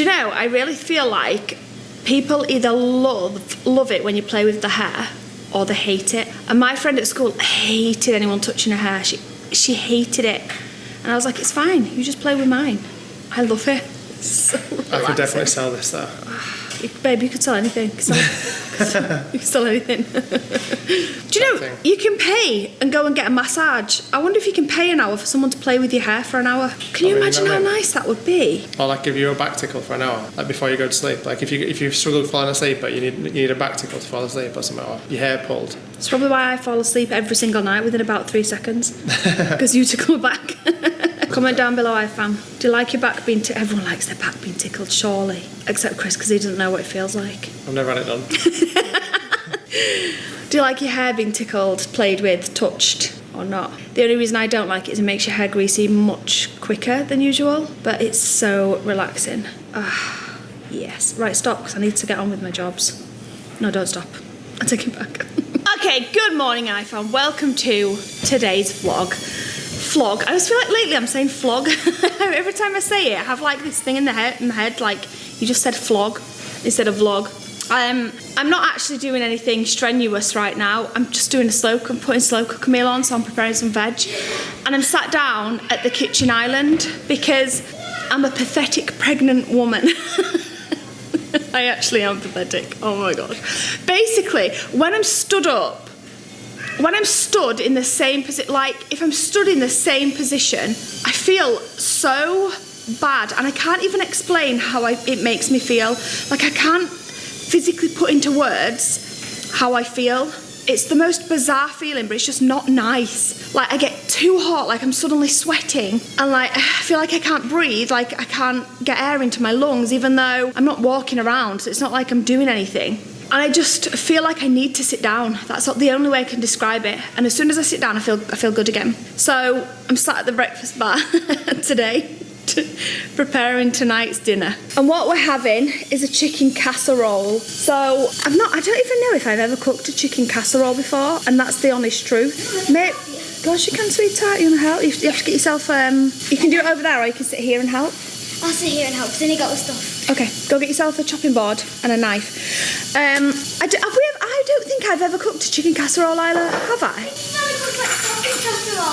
you know, I really feel like people either love it when you play with the hair, or they hate it. And my friend at school hated anyone touching her hair. She hated it. And I was like, it's fine, you just play with mine. I love it. It's so relaxing. I could definitely sell this though. Babe, you could sell anything. You can sell anything. Do you know, you can pay and go and get a massage. I wonder if you can pay an hour for someone to play with your hair for an hour. Can you imagine how nice that would be? Or like give you a back tickle for an hour, like before you go to sleep. Like if you struggle falling asleep, but you need a back tickle to fall asleep or something, or your hair pulled. It's probably why I fall asleep every single night within about 3 seconds. Because you tickle my back. Comment down below, fam. Do you like your back being tickled? Everyone likes their back being tickled, surely. Except Chris, because he doesn't know what it feels like. I've never had it done. Do you like your hair being tickled, played with, touched, or not? The only reason I don't like it is it makes your hair greasy much quicker than usual, but it's so relaxing. Ah, yes. Right, stop, because I need to get on with my jobs. No, don't stop. I take it back. Okay, good morning, iPhone. Welcome to today's vlog. Flog. I just feel like lately I'm saying flog. Every time I say it, I have like this thing in my head, like you just said flog instead of vlog. I'm not actually doing anything strenuous right now. I'm just doing I'm putting slow cooker meal on, so I'm preparing some veg. And I'm sat down at the kitchen island because I'm a pathetic pregnant woman. I actually am pathetic. Oh my god. Basically, when I'm stood in the same position, like if I'm stood in the same position, I feel so bad, and I can't even explain how it makes me feel. Like I can't physically put into words how I feel. It's the most bizarre feeling, but it's just not nice. Like I get too hot, like I'm suddenly sweating, and like I feel like I can't breathe, like I can't get air into my lungs, even though I'm not walking around, so it's not like I'm doing anything. And I just feel like I need to sit down. That's the only way I can describe it. And as soon as I sit down, I feel good again. So I'm sat at the breakfast bar today, preparing tonight's dinner. And what we're having is a chicken casserole. So I don't even know if I've ever cooked a chicken casserole before, and that's the honest truth. Mate, gosh, you can, sweetheart. You want to help? You have to get yourself. You can do it over there, or you can sit here and help. I'll sit here and help, because then you got the stuff. Okay, go get yourself a chopping board and a knife. I don't think I've ever cooked a chicken casserole, Isla, have I?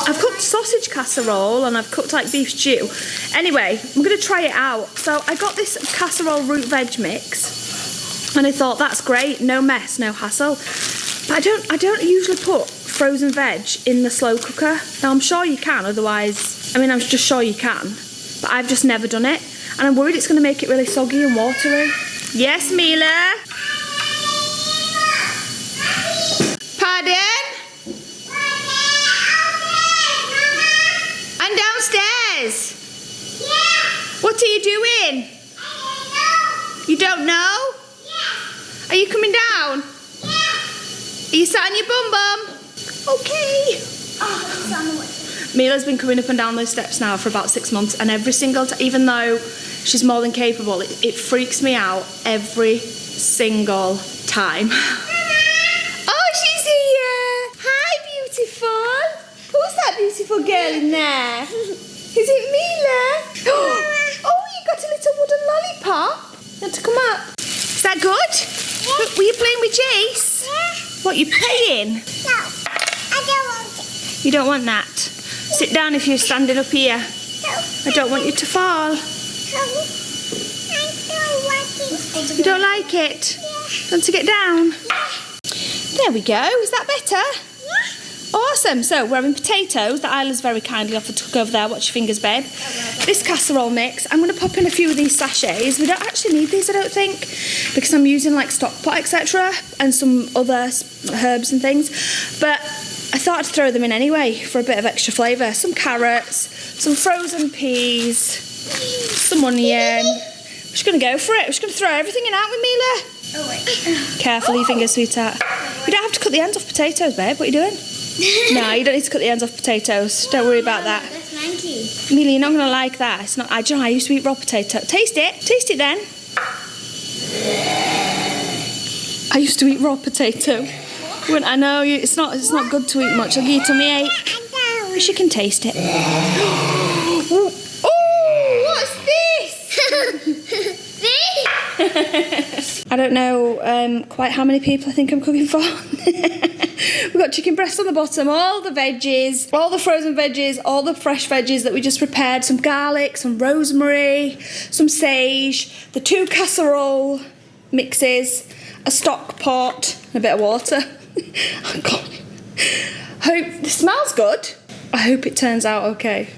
I've cooked sausage casserole and I've cooked like beef stew. Anyway, I'm going to try it out. So I got this casserole root veg mix, and I thought that's great, no mess, no hassle. But I don't usually put frozen veg in the slow cooker. Now I'm sure you can, otherwise, I'm just sure you can. But I've just never done it, and I'm worried it's going to make it really soggy and watery. Yes, Mila? Pardon? I'm downstairs. Yeah. What are you doing? I don't know. You don't know? Yeah. Are you coming down? Yeah. Are you sat on your bum? Okay. Oh, Mila's been coming up and down those steps now for about 6 months, and every single time, even though she's more than capable, it freaks me out every single time. Oh, she's here! Hi, beautiful! Who's that beautiful girl in there? Is it Mila? Oh, you got a little wooden lollipop. You want to come up? Is that good? Yeah. Were you playing with Jace? Yeah. What, you playing? No, I don't want it. You don't want that? Sit down if you're standing up here. No. I don't want you to fall. No. I don't want it. You don't like it? Yeah. Want to get down? Yeah. There we go. Is that better? Yeah. Awesome. So we're having potatoes that Isla's very kindly offered to cook over there. Watch your fingers, babe. This casserole mix. I'm going to pop in a few of these sachets. We don't actually need these, I don't think, because I'm using like stock pot, etc., and some other herbs and things. But I thought I'd throw them in anyway for a bit of extra flavour. Some carrots, some frozen peas, some onion. We're just going to go for it. We're just going to throw everything in, aren't we, Mila? Oh, wait. Careful, your fingers, sweetheart. You don't have to cut the ends off potatoes, babe. What are you doing? No, you don't need to cut the ends off potatoes. Don't worry about that. That's manky. Mila, you're not going to like that. It's not. I used to eat raw potato. Taste it. Taste it then. I used to eat raw potato. When I know it's not good to eat much. I'll give your tummy ache. But you can taste it. Oh, what's this? I don't know quite how many people I think I'm cooking for. We've got chicken breast on the bottom, all the veggies, all the frozen veggies, all the fresh veggies that we just prepared, some garlic, some rosemary, some sage, the 2 casserole mixes, a stock pot, and a bit of water. Oh God. Hope it smells good. I hope it turns out okay.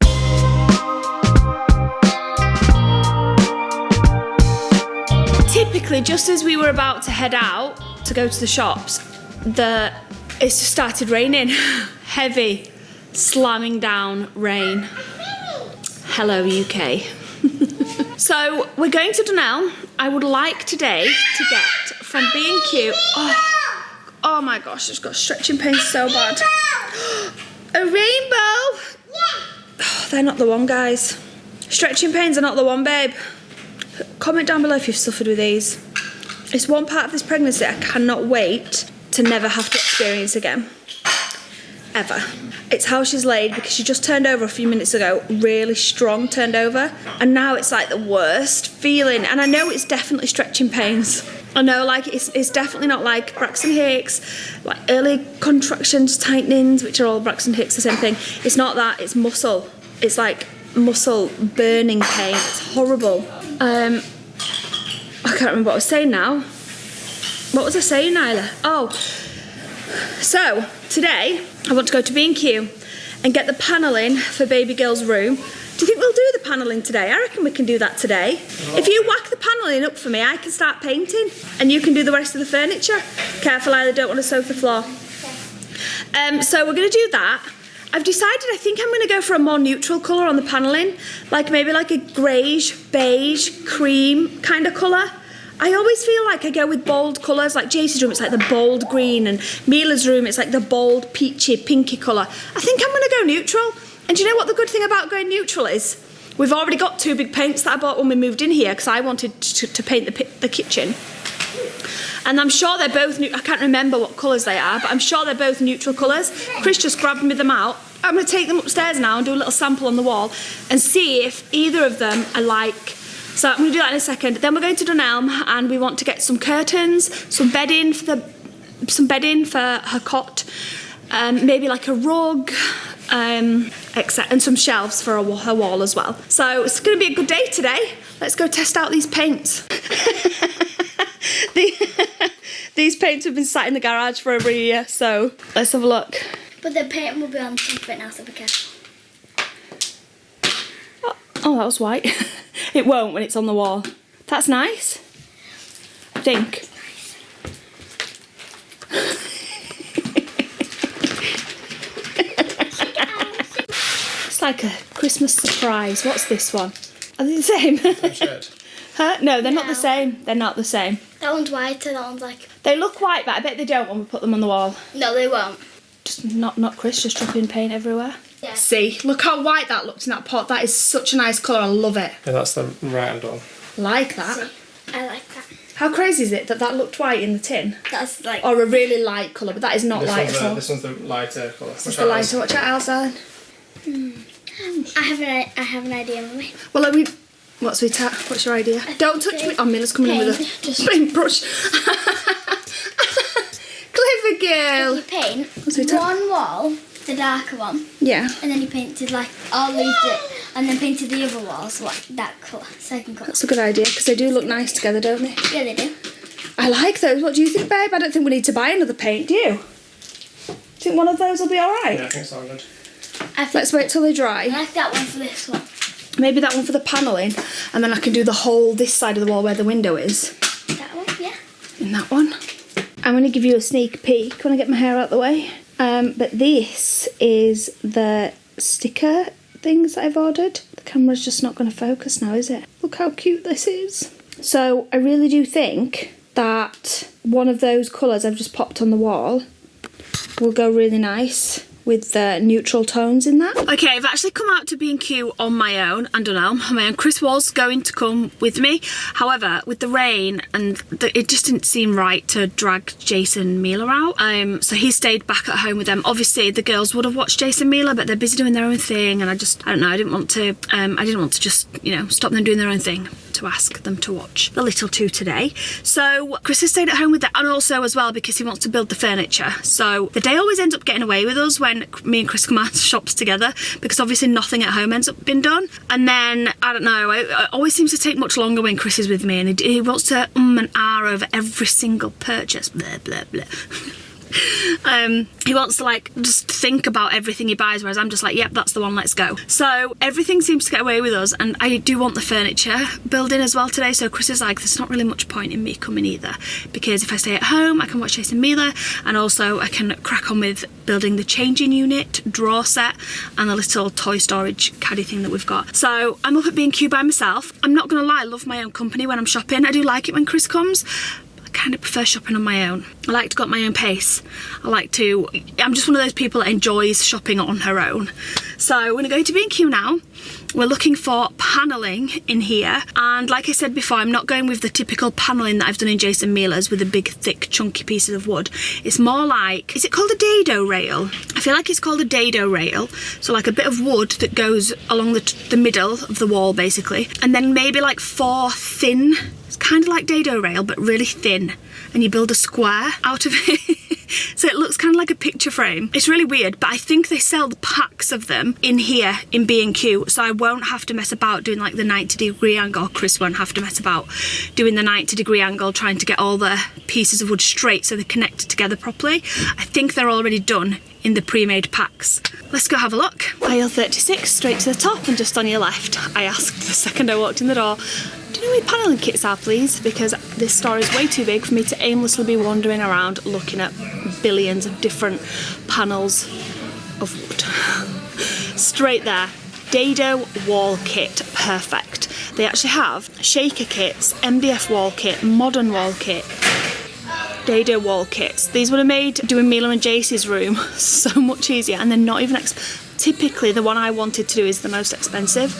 Typically, just as we were about to head out to go to the shops, it just started raining. Heavy, slamming down rain. Hello, UK. So we're going to Dunelm. I would like today to get from B&Q. Oh my gosh, it's got stretching pains so bad. A rainbow. Oh, they're not the one, guys. Stretching pains are not the one, babe. Comment down below if you've suffered with these. It's one part of this pregnancy I cannot wait to never have to experience again. Ever. It's how she's laid, because she just turned over a few minutes ago, really strong turned over, and now it's like the worst feeling. And I know it's definitely stretching pains. I know, like, it's definitely not like Braxton Hicks, like early contractions, tightenings, which are all Braxton Hicks, the same thing. It's not that, it's muscle. It's like muscle burning pain. It's horrible. I can't remember what I was saying now. What was I saying, Nyla? Oh, so today I want to go to B&Q and get the panelling for baby girl's room. Do you think we'll do the panelling today? I reckon we can do that today. If you whack the panelling up for me, I can start painting and you can do the rest of the furniture. Careful, I don't want to soak the floor. So we're going to do that. I've decided I think I'm going to go for a more neutral colour on the panelling, like maybe like a greyish, beige, cream kind of colour. I always feel like I go with bold colours, like Jason's room, it's like the bold green, and Mila's room, it's like the bold peachy, pinky colour. I think I'm going to go neutral. And do you know what the good thing about going neutral is? We've already got 2 big paints that I bought when we moved in here, because I wanted to paint the kitchen. And I'm sure they're both I can't remember what colours they are, but I'm sure they're both neutral colours. Chris just grabbed me them out. I'm going to take them upstairs now and do a little sample on the wall and see if either of them are like. So I'm going to do that in a second. Then we're going to Dunelm and we want to get some curtains, some bedding for her cot, maybe like a rug, etc., and some shelves for her wall as well. So it's going to be a good day today. Let's go test out these paints. These paints have been sat in the garage for over a year, so let's have a look. But the paint will be on something now, so be careful. Oh, that was white. It won't when it's on the wall. That's nice, I think. It's like a Christmas surprise. What's this one? Are they the same? Same shade. Huh? No, they're not No. the same. They're not the same. That one's whiter, that one's like... They look white, but I bet they don't when we put them on the wall. No, they won't. Just not Chris, just dropping paint everywhere. Yeah. See, look how white that looks in that pot. That is such a nice colour. I love it. Yeah, that's the right hand one. Like that. See, I like that. How crazy is it that that looked white in the tin? That's like... Or a really light colour, but that is not light at all. This one's the lighter colour. This is the lighter. Watch out, Elsa. I have an idea, Mummy. Well, are we... What, sweetheart? What's your idea? Don't touch me. Oh, Mila's coming in with a Just- paintbrush. Clever girl. You paint Sweetheart. one wall, the darker one, Yeah. and then you painted like all leaves it, and then painted the other walls like that colour, second colour. That's a good idea, because they do look nice together, don't they? Yeah, they do. I like those. What do you think, babe? I don't think we need to buy another paint, do you? Do you think one of those will be alright? Yeah, I think it's all good. I think Let's wait till they I dry. like that one for this one. Maybe that one for the panelling, and then I can do the whole this side of the wall where the window is. That one, yeah. In that one. I'm going to give you a sneak peek when I get my hair out the way. But this is the sticker things that I've ordered. The camera's just not going to focus now, is it? Look how cute this is. So I really do think that one of those colours I've just popped on the wall will go really nice with the neutral tones in that. Okay, I've actually come out to B&Q on my own and Dunelm on my own. Chris was going to come with me. However, with the rain and it just didn't seem right to drag Jason and Mila out. So he stayed back at home with them. Obviously, the girls would have watched Jason and Mila, but they're busy doing their own thing, and I don't know, I didn't want to just, you know, stop them doing their own thing to ask them to watch the little two today. So Chris has stayed at home with them, and also as well because he wants to build the furniture. So the day always ends up getting away with us when me and Chris come out to shops together, because obviously nothing at home ends up being done. And then, I don't know, it always seems to take much longer when Chris is with me, and he wants to and ah over every single purchase, blah blah blah. He wants to like just think about everything he buys, whereas I'm just like, yep, that's the one, let's go. So everything seems to get away with us, and I do want the furniture building as well today. So Chris is like, there's not really much point in me coming either, because if I stay at home I can watch Jason and Mila, and also I can crack on with building the changing unit, drawer set, and the little toy storage caddy thing that we've got. So I'm up at B&Q by myself. I'm not gonna lie, I love my own company when I'm shopping. I do like it when Chris comes. Kind of prefer shopping on my own. I like to go at my own pace. I'm just one of those people that enjoys shopping on her own. So we're gonna go to B&Q now. We're looking for panelling in here, and like I said before, I'm not going with the typical panelling that I've done in Jason Mila's with the big thick chunky pieces of wood. It's more like, is it called a dado rail? I feel like it's called a dado rail. So like a bit of wood that goes along the middle of the wall basically, and then maybe like 4 thin, it's kind of like dado rail but really thin, and you build a square out of it. So it looks kind of like a picture frame. It's really weird, but I think they sell the packs of them in here in B&Q, so I won't have to mess about doing like the 90-degree angle. Chris won't have to mess about doing the 90-degree angle, trying to get all the pieces of wood straight so they're connected together properly. I think they're already done in the pre-made packs. Let's go have a look. Aisle 36, straight to the top and just on your left. I asked the second I walked in the door, do you know where panelling kits are, please? Because this store is way too big for me to aimlessly be wandering around looking at billions of different panels of wood. Straight there. Dado wall kit, perfect. They actually have shaker kits, MDF wall kit, modern wall kit, Dado wall kits. These would have made doing Mila and Jace's room so much easier, and they're not even typically the one I wanted to do is the most expensive,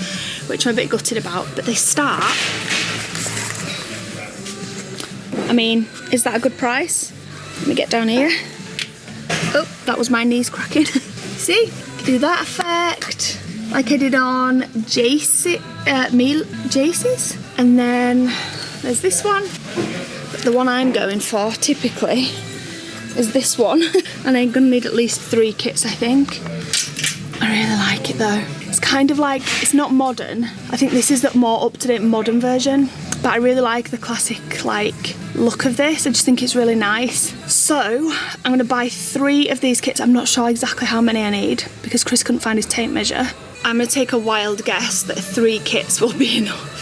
which I'm a bit gutted about, but they start, I mean, is that a good price? Let me get down here. Oh, that was my knees cracking. See? Do that effect like I did on Jace's, and then there's this one. But the one I'm going for typically is this one, and I'm gonna need at least 3 kits, I think. I really like it though. It's kind of like, it's not modern. I think this is the more up-to-date modern version, but I really like the classic like look of this. I just think it's really nice. So I'm gonna buy 3 of these kits. I'm not sure exactly how many I need because Chris couldn't find his tape measure. I'm gonna take a wild guess that 3 kits will be enough.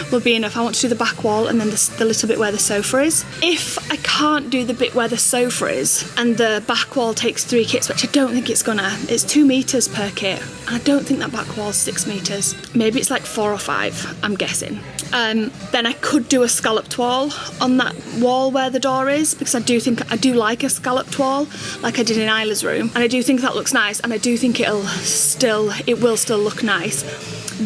I want to do the back wall and then the little bit where the sofa is. If I can't do the bit where the sofa is and the back wall takes 3 kits, which I don't think it's gonna, it's 2 meters per kit, and I don't think that back wall's 6 meters. Maybe it's like 4 or 5, I'm guessing. Then I could do a scalloped wall on that wall where the door is, because I do like a scalloped wall like I did in Isla's room, and I do think that looks nice, and I do think it will still look nice.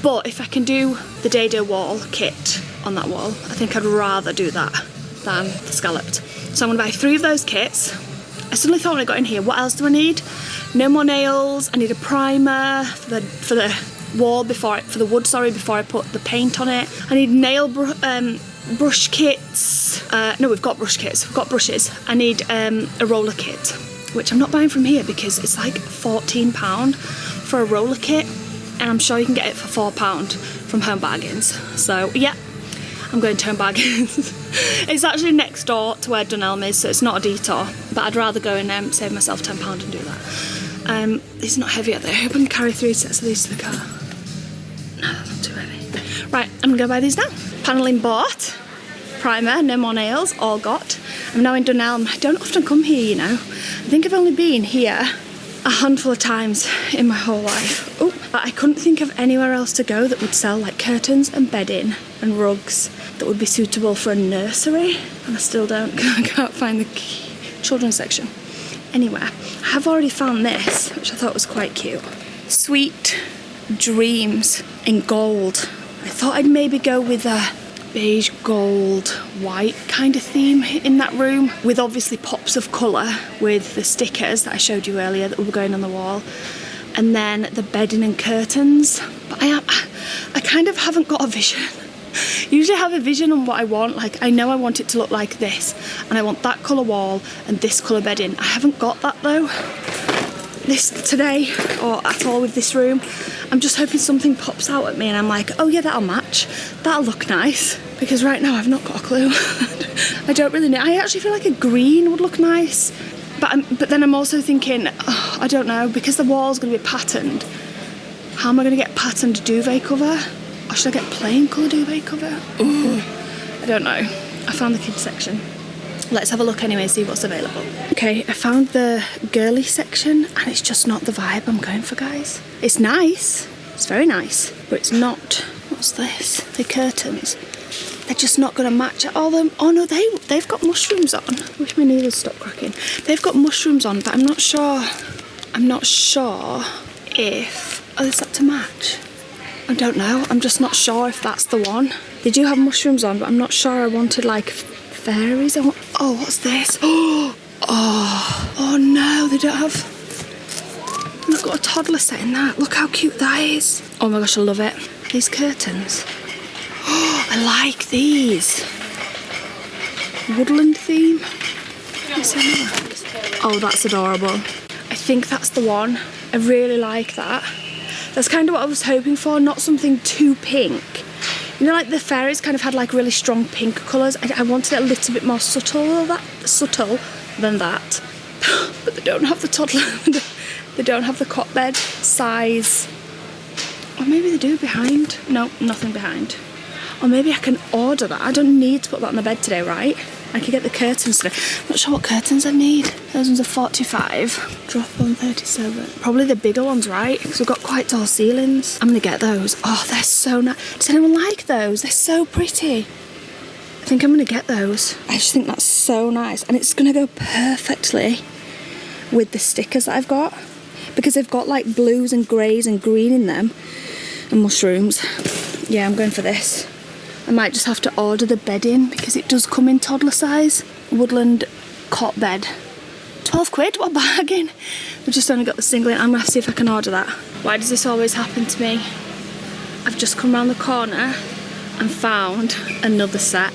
But if I can do the dado wall kit on that wall, I think I'd rather do that than the scalloped. So I'm gonna buy 3 of those kits. I suddenly thought when I got in here, what else do I need? No more nails. I need a primer for the wall for the wood, sorry, before I put the paint on it. I need nail brush kits. No, we've got brush kits. We've got brushes. I need a roller kit, which I'm not buying from here because it's like £14 for a roller kit, and I'm sure you can get it for £4 from Home Bargains. So yeah, I'm going to Home Bargains. It's actually next door to where Dunelm is, so it's not a detour, but I'd rather go and save myself £10 and do that. It's not heavy out there. I hope I can carry 3 sets of these to the car. No, that's not too heavy. Right, I'm gonna go buy these now. Panelling bought. Primer, no more nails, all got. I'm now in Dunelm. I don't often come here, you know. I think I've only been here a handful of times in my whole life. Oh, but I couldn't think of anywhere else to go that would sell like curtains and bedding and rugs that would be suitable for a nursery, and I still don't. I can't find the children's section. anywhere. I have already found this, which I thought was quite cute. Sweet Dreams in gold. I thought I'd maybe go with a beige, gold, white kind of theme in that room, with obviously pops of colour with the stickers that I showed you earlier that were going on the wall, and then the bedding and curtains. But I kind of haven't got a vision. Usually I have a vision on what I want, like I know I want it to look like this, and I want that colour wall and this colour bedding. I haven't got that though, this today, or at all with this room. I'm just hoping something pops out at me and I'm like, oh yeah, that'll match, that'll look nice, because right now I've not got a clue. I don't really know. I actually feel like a green would look nice, but then I'm also thinking, oh, I don't know, because the wall's going to be patterned, how am I going to get patterned duvet cover? Or should I get plain colour duvet cover? Ooh, I don't know. I found the kids section. Let's have a look anyway and see what's available. Okay, I found the girly section and it's just not the vibe I'm going for, guys. It's nice, it's very nice, but it's not. What's this? The curtains. They're just not going to match at all. Oh no, they've got mushrooms on. I wish my needles stopped cracking. They've got mushrooms on, but I'm not sure if... Oh, is that to match? I don't know. I'm just not sure if that's the one. They do have mushrooms on, but I'm not sure I wanted like fairies. Oh, what's this? Oh no, they don't have... They've got a toddler set in that. Look how cute that is. Oh my gosh, I love it. These curtains. Oh, I like these. Woodland theme. Oh, that's adorable. I think that's the one. I really like that. That's kind of what I was hoping for, not something too pink. You know, like the fairies kind of had like really strong pink colours. I wanted it a little bit more subtle than that. But they don't have the toddler. They don't have the cot bed size. Or maybe they do behind. No, nothing behind. Or maybe I can order that. I don't need to put that on the bed today, right? I could get the curtains today. I'm not sure what curtains I need. Those ones are 45. Drop on 37. Probably the bigger ones, right? Because we've got quite tall ceilings. I'm going to get those. Oh, they're so nice. Does anyone like those? They're so pretty. I think I'm going to get those. I just think that's so nice. And it's going to go perfectly with the stickers that I've got. Because they've got like blues and greys and green in them. And mushrooms. Yeah, I'm going for this. I might just have to order the bedding because it does come in toddler size. Woodland cot bed. 12 quid, what a bargain. We've just only got the single in. I'm going to have to see if I can order that. Why does this always happen to me? I've just come around the corner and found another set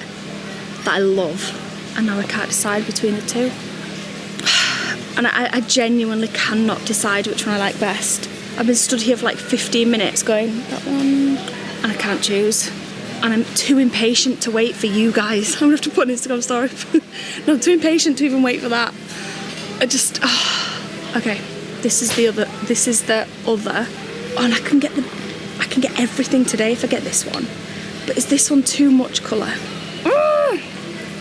that I love. And now I can't decide between the two. And I genuinely cannot decide which one I like best. I've been stood here for like 15 minutes going, that one, and I can't choose. And I'm too impatient to wait for you guys. I'm gonna have to put an Instagram story. No, I'm too impatient to even wait for that. Okay, this is the other. Oh, and I can get everything today if I get this one. But is this one too much colour? Oh,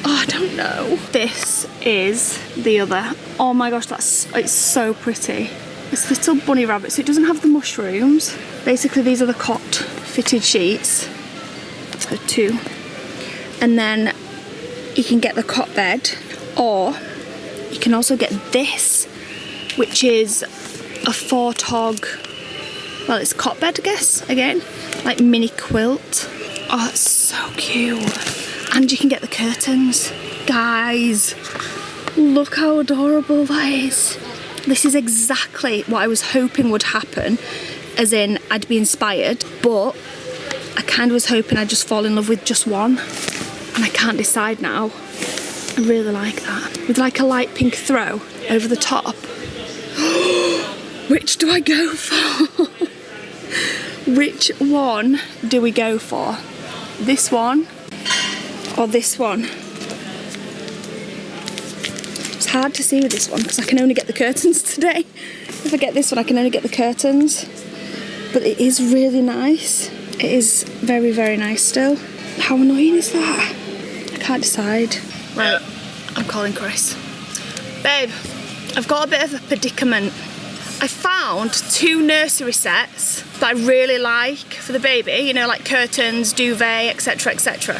I don't know. This is the other. Oh my gosh, it's so pretty. It's little bunny rabbit, so it doesn't have the mushrooms. Basically, these are the cot fitted sheets. So 2. And then you can get the cot bed, or you can also get this, which is a 4-tog, well, it's cot bed, I guess, again, like mini quilt. Oh, it's so cute. And you can get the curtains. Guys, look how adorable that is. This is exactly what I was hoping would happen, as in I'd be inspired, but I kind of was hoping I'd just fall in love with just one, and I can't decide now. I really like that. With like a light pink throw over the top. Which do I go for? Which one do we go for? This one or this one? It's hard to see with this one because I can only get the curtains today. If I get this one, I can only get the curtains. But it is really nice. It is very, very nice still. How annoying is that? I can't decide. Right, I'm calling Chris. Babe, I've got a bit of a predicament. I found 2 nursery sets that I really like for the baby, you know, like curtains, duvet, etc, etc.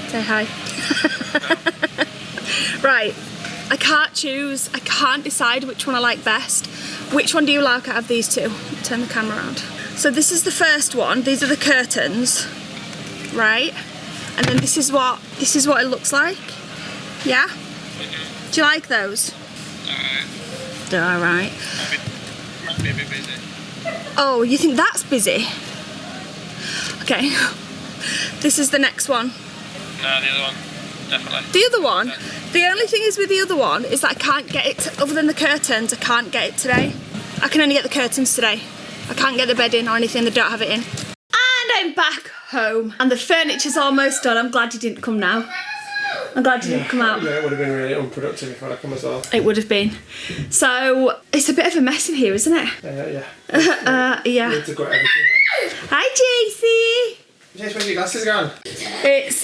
Say hi. Right, I can't choose. I can't decide which one I like best. Which one do you like out of these two? Turn the camera around. So this is the first one. These are the curtains, right? And then this is what it looks like. Yeah? Do you like those? They're alright. Might be a bit busy. Oh, you think that's busy? Okay. This is the next one. No, the other one. Definitely. The other one? The only thing is with the other one is that I can't get it, other than the curtains, I can't get it today. I can only get the curtains today. I can't get the bed in or anything, they don't have it in. And I'm back home. And the furniture's almost done. I'm glad you didn't come now. I'm glad you didn't come out. Yeah, it would have been really unproductive if I'd have come as well. It would have been. So, it's a bit of a mess in here, isn't it? Yeah. Yeah. Need to go everything out. Hi, JC. Jace, where's your glasses gone? It's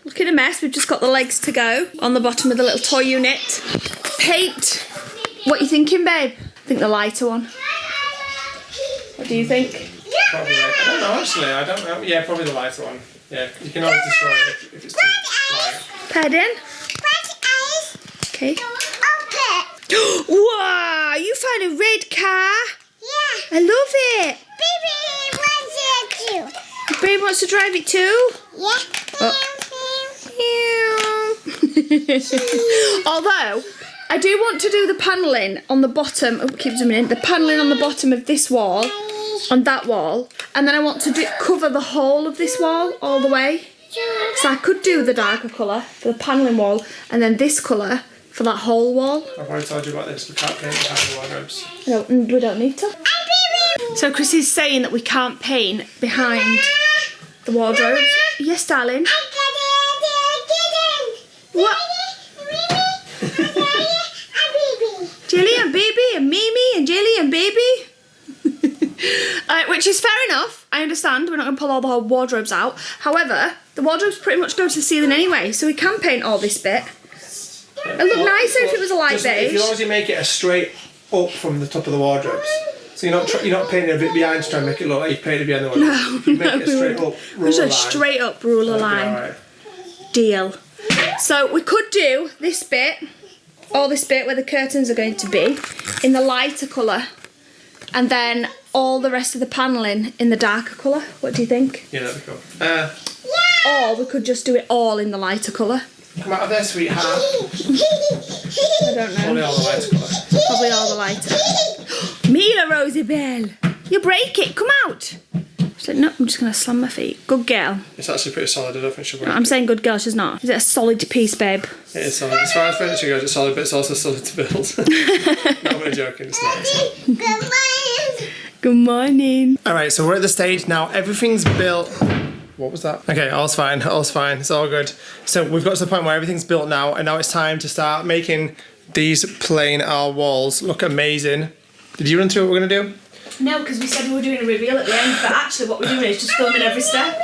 looking a mess. We've just got the legs to go on the bottom of the little toy unit. Paint. What are you thinking, babe? I think the lighter one. What do you think? Probably. I don't know, actually. I don't know. Yeah, probably the lighter one. Yeah, you can always destroy it if it's too light. Pardon? Okay. Wow, you found a red car? Yeah. I love it. Baby wants it too. Baby wants to drive it too? Yeah. Although, I do want to do the panelling on the bottom. Oh, keep zooming in. The panelling on the bottom of this wall, on that wall, and then I want to cover the whole of this wall all the way. So I could do the darker colour for the panelling wall, and then this colour for that whole wall. I've already told you about this. We can't paint behind the wardrobes. No, we don't need to. So Chrissy's saying that we can't paint behind the wardrobes. Yes, darling. What? Jelly and baby and Mimi and Jelly and baby. Which is fair enough. I understand. We're not going to pull all the whole wardrobes out. However, the wardrobes pretty much go to the ceiling anyway, so we can paint all this bit. It looked nicer if it was a light beige. If you obviously make it a straight up from the top of the wardrobes, so you're not painting a bit behind to try and make it look like you painted behind the wardrobes. No, you make it a straight up ruler just a line. straight up ruler line. Right. Deal. So we could do this bit, all this bit where the curtains are going to be, in the lighter colour, and then all the rest of the panelling in the darker colour. What do you think? Yeah, that'd be cool. Or we could just do it all in the lighter colour. Come out of there, sweetheart. I don't know. Probably all the lighter colour. Probably all the lighter. Mila, Isabelle, you break it. Come out. She's like, no, I'm just going to slam my feet. Good girl. It's actually pretty solid. I don't think she'll break I'm it. saying good girl, she's not. Is it a solid piece, babe? It is solid. As far as furniture goes, it's solid, but it's also solid to build. No, I'm only joking. It's not. Good morning. Good morning. Alright, so we're at the stage now. Everything's built. What was that? Okay, all's fine. All's fine. It's all good. So we've got to the point where everything's built now, and now it's time to start making these plain walls look amazing. Did you run through what we're going to do? No, because we said we were doing a reveal at the end, but actually what we're doing is just filming every step.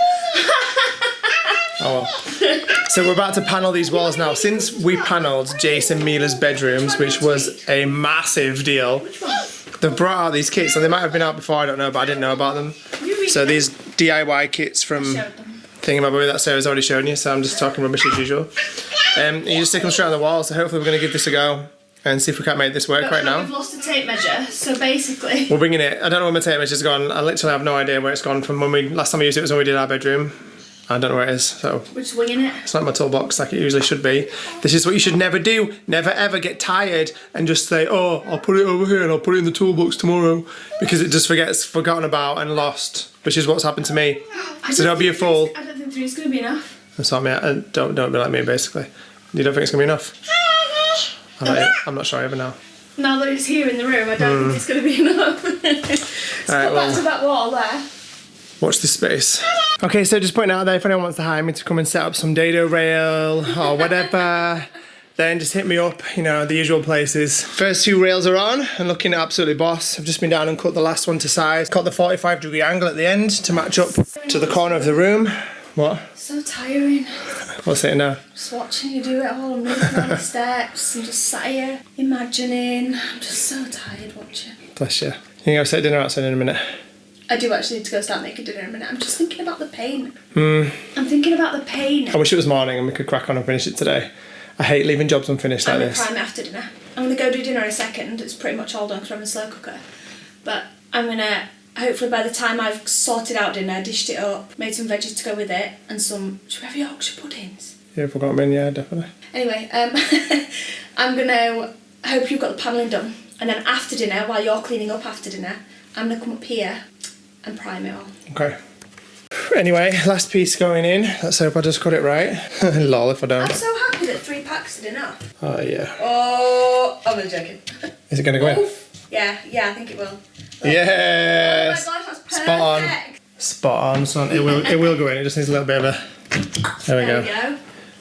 Oh well. So we're about to panel these walls now. Since we panelled Jace and Mila's bedrooms, which was a massive deal, they've brought out these kits. So they might have been out before, I don't know, but I didn't know about them. So these DIY kits from Thingamabobby that Sarah's already shown you, so I'm just talking rubbish as usual. And you just stick them straight on the wall, so hopefully we're going to give this a go and see if we can't make this work right now. We've lost the tape measure, so basically... We're bringing it. I don't know where my tape measure's gone. I literally have no idea where it's gone from when last time I used it was when we did our bedroom. I don't know where it is, so... We're just winging it. It's not in my toolbox like it usually should be. This is what you should never do. Never ever get tired and just say, oh, I'll put it over here and I'll put it in the toolbox tomorrow. Because it just gets forgotten about and lost, which is what's happened to me. So don't be a fool. I don't think 3 is going to be enough. I'm sorry, mate. Don't be like me, basically. You don't think it's going to be enough? I'm not sure even now. Now that it's here in the room, I don't think it's going to be enough. Alright, back to that wall there. Watch this space. Okay, so just pointing out there, if anyone wants to hire me to come and set up some dado rail or whatever, then just hit me up, you know, the usual places. First 2 rails are on and looking absolutely boss. I've just been down and cut the last one to size. Cut the 45-degree angle at the end to match up to the corner of the room. What? So tiring. What's it now? Just watching you do it all and moving down the steps and just sat here imagining. I'm just so tired watching. Bless you. You can go set dinner outside in a minute. I do actually need to go start making dinner in a minute. I'm just thinking about the pain. I'm thinking about the pain. I wish it was morning and we could crack on and finish it today. I hate leaving jobs unfinished like this. I'm going to prime it after dinner. I'm going to go do dinner in a second. It's pretty much all done because we're having a slow cooker. But I'm going to, hopefully by the time I've sorted out dinner, dished it up, made some veggies to go with it, and some, should we have Yorkshire puddings? Yeah, if we've got them in, yeah, definitely. Anyway, I'm going to, hope you've got the panelling done. And then after dinner, while you're cleaning up after dinner, I'm going to come up here and prime it all. Okay. Anyway, last piece going in. Let's hope I just got it right. Lol if I don't. I'm so happy that 3 packs did enough. Oh, yeah. Oh, I'm only joking. Is it going to go in? Oof. Yeah, I think it will. Yes! Oh my gosh, that's perfect. Spot on. Spot on, son. It will go in. It just needs a little bit of a... There we go.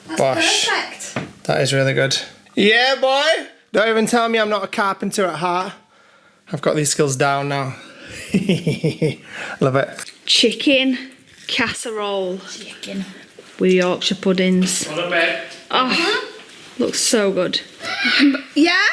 That's Bosh. perfect. That is really good. Yeah, boy! Don't even tell me I'm not a carpenter at heart. I've got these skills down now. Love it. Chicken casserole. Chicken. With Yorkshire puddings. Well done, babe. Oh, looks so good. Yeah,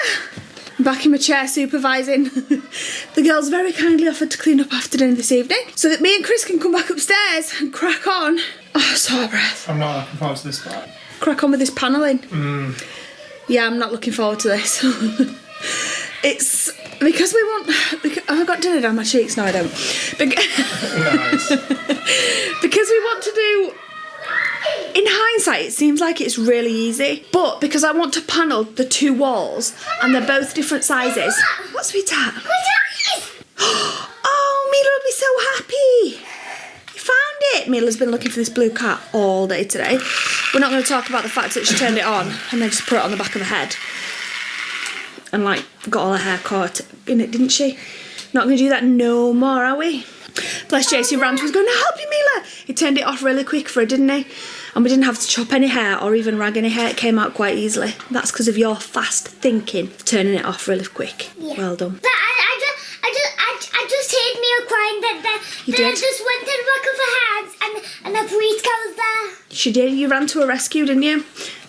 I'm back in my chair supervising. The girls very kindly offered to clean up after dinner this evening so that me and Chris can come back upstairs and crack on. Oh, so out of breath. I'm not looking forward to this part. Crack on with this panelling. Yeah, I'm not looking forward to this. It's because we want... I've got dinner down my cheeks. No, I don't. Nice. Because we want to do... In hindsight, it seems like it's really easy. But because I want to panel the 2 walls and they're both different sizes... What, sweetheart? Oh, Mila will be so happy. You found it. Mila's been looking for this blue cat all day today. We're not going to talk about the fact that she turned it on and then just put it on the back of the head. And like got all her hair caught in it, didn't she? Not going to do that no more, are we? Bless Jace, he ran to us going, "I'll help you, Mila." He turned it off really quick for her, didn't he? And we didn't have to chop any hair or even rag any hair. It came out quite easily. That's because of your fast thinking, turning it off really quick. Yeah. Well done. But I just heard Mila crying that You then I did? just went to the back of her hands and the police car was there. She did. You ran to her rescue, didn't you?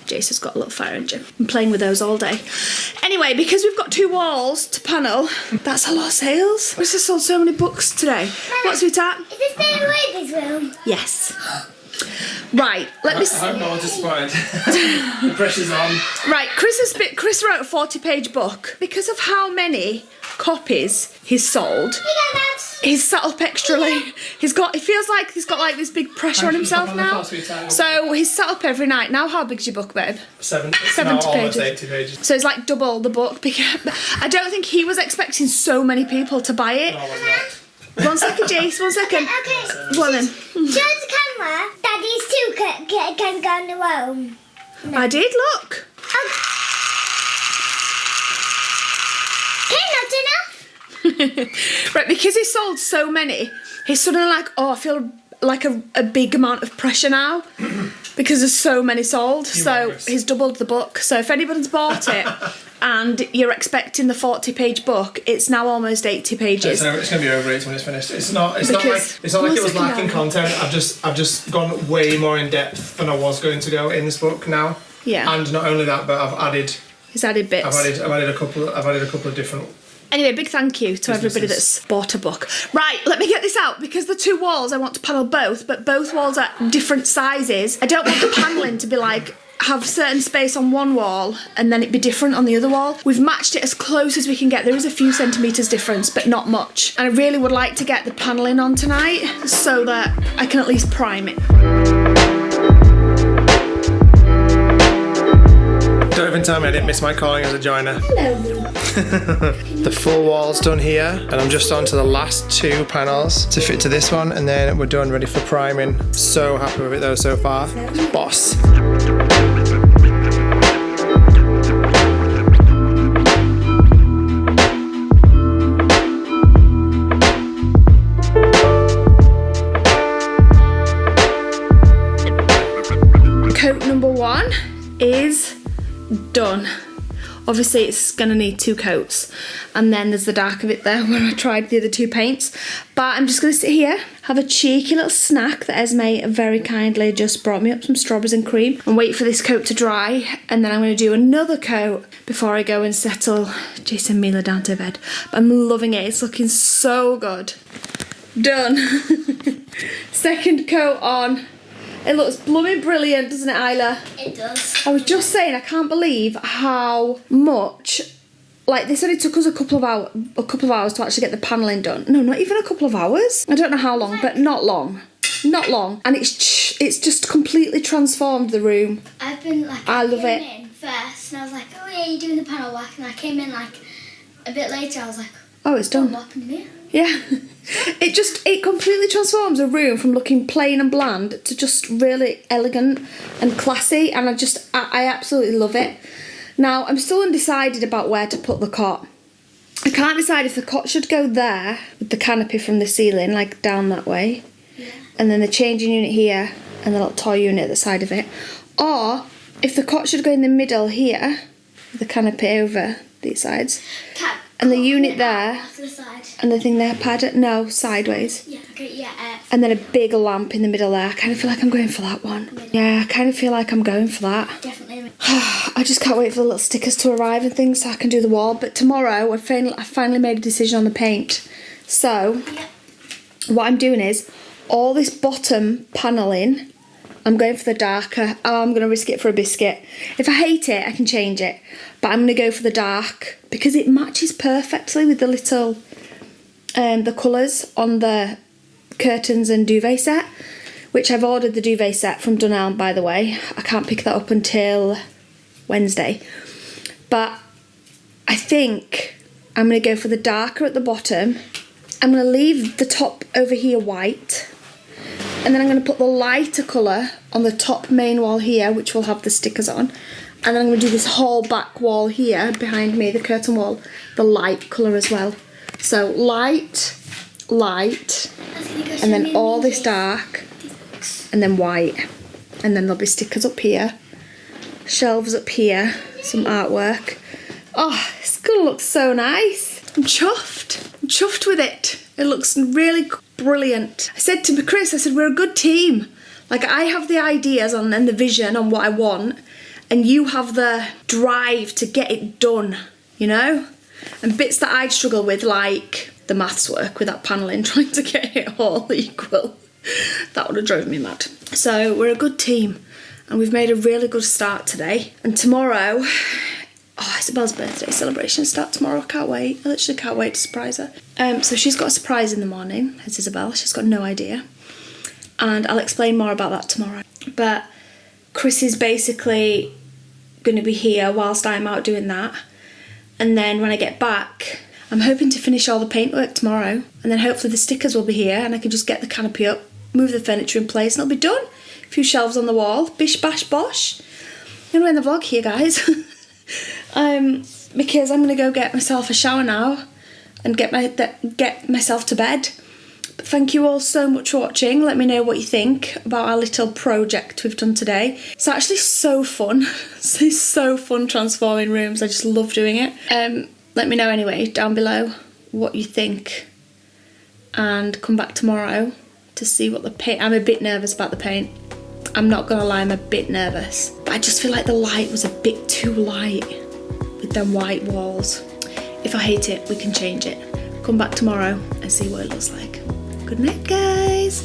Jace has got a little fire engine. I'm playing with those all day. Anyway, because we've got 2 walls to panel, that's a lot of sales. We just sold so many books today. What's sweetheart? Is this being away this room? Yes. Right, let me see. I hope no one's disappointed. The pressure's on. Right, Chris wrote a 40-page book. Because of how many copies he's sold, he's sat up extra late. It feels like he's got like this big pressure on himself now. So he's sat up every night. Now how big's your book, babe? 70 70 pages. pages. 80 pages. So it's like double the book. I don't think he was expecting so many people to buy it. No, I was not. 1 second, Jace, 1 second. Okay. Go on then. Show the camera that these 2 can go in the room. I did, look. Okay, not enough. Right, because he sold so many, he's suddenly like, oh, I feel like a big amount of pressure now because there's so many sold. So he's doubled the book. So if anybody's bought it and you're expecting the 40-page book, it's now almost 80 pages. So it's going to be over 8 when it's finished. It's not like it was lacking content. I've just gone way more in depth than I was going to go in this book now. Yeah. And not only that, but He's added bits. I've added a couple of different. Anyway, big thank you to everybody that's bought a book. Right, let me get this out. Because the 2 walls, I want to panel both, but both walls are different sizes. I don't want the panelling to be like, have certain space on one wall and then it be different on the other wall. We've matched it as close as we can get. There is a few centimetres difference, but not much. And I really would like to get the panelling on tonight so that I can at least prime it. Don't even tell me I didn't miss my calling as a joiner. Hello. The full wall's done here, and I'm just on to the last 2 panels to fit to this one, and then we're done, ready for priming. So happy with it though so far. Boss. Coat number 1 is done. Obviously it's going to need 2 coats, and then there's the dark of it there where I tried the other 2 paints. But I'm just going to sit here, have a cheeky little snack that Esmé very kindly just brought me up, some strawberries and cream, and wait for this coat to dry, and then I'm going to do another coat before I go and settle Jace and Mila down to bed. But I'm loving it, it's looking so good. Done. Second coat on. It looks blooming brilliant, doesn't it, Isla? It does. I was just saying, I can't believe how much, like, this only took us a couple of hours to actually get the panelling done. No, not even a couple of hours. I don't know how long, but not long. Not long. And it's just completely transformed the room. I've been like, I love it. In first, and I was like, oh yeah, you're doing the panel work, and I came in like a bit later. I was like, oh, it's done. What happened here? Yeah. It completely transforms a room from looking plain and bland to just really elegant and classy, and I absolutely love it. Now, I'm still undecided about where to put the cot. I can't decide if the cot should go there with the canopy from the ceiling, like down that way. Yeah. And then the changing unit here and the little toy unit at the side of it. Or if the cot should go in the middle here, with the canopy over these sides. And the unit there. Off to the side. And the thing there, no, sideways. Yeah, okay, yeah. And then a big lamp in the middle there. I kind of feel like I'm going for that one. Yeah, I kind of feel like I'm going for that. Definitely. I just can't wait for the little stickers to arrive and things so I can do the wall. But tomorrow, I finally made a decision on the paint. So, what I'm doing is, all this bottom panelling, I'm going for the darker. Oh, I'm going to risk it for a biscuit. If I hate it, I can change it. But I'm going to go for the dark because it matches perfectly with the little, the colours on the curtains and duvet set, which I've ordered the duvet set from Dunelm, by the way. I can't pick that up until Wednesday. But I think I'm going to go for the darker at the bottom. I'm going to leave the top over here white. And then I'm going to put the lighter colour on the top main wall here, which will have the stickers on. And then I'm going to do this whole back wall here behind me, the curtain wall, the light colour as well. So light, and then all this dark, and then white. And then there'll be stickers up here, shelves up here, some artwork. Oh, it's going to look so nice. I'm chuffed. I'm chuffed with it. It looks really brilliant. I said to Chris, I said, we're a good team. Like, I have the ideas and the vision on what I want, and you have the drive to get it done, you know? And bits that I'd struggle with, like the maths work with that panelling, trying to get it all equal. That would have drove me mad. So we're a good team, and we've made a really good start today. And tomorrow, Isabelle's birthday celebration starts tomorrow. I can't wait. I literally can't wait to surprise her. So she's got a surprise in the morning. It's Isabelle. She's got no idea. And I'll explain more about that tomorrow. But Chris is basically going to be here whilst I'm out doing that. And then when I get back, I'm hoping to finish all the paintwork tomorrow. And then hopefully the stickers will be here and I can just get the canopy up, move the furniture in place, and it'll be done. A few shelves on the wall. Bish, bash, bosh. I'm going to end the vlog here, guys. Because I'm going to go get myself a shower now and get myself to bed. But thank you all so much for watching. Let me know what you think about our little project we've done today. It's actually so fun. It's so fun transforming rooms. I just love doing it. Let me know anyway down below what you think, and come back tomorrow to see what the paint. I'm a bit nervous about the paint. I'm not gonna lie, I'm a bit nervous. But I just feel like the light was a bit too light with them white walls. If I hate it, we can change it. Come back tomorrow and see what it looks like. Good night, guys.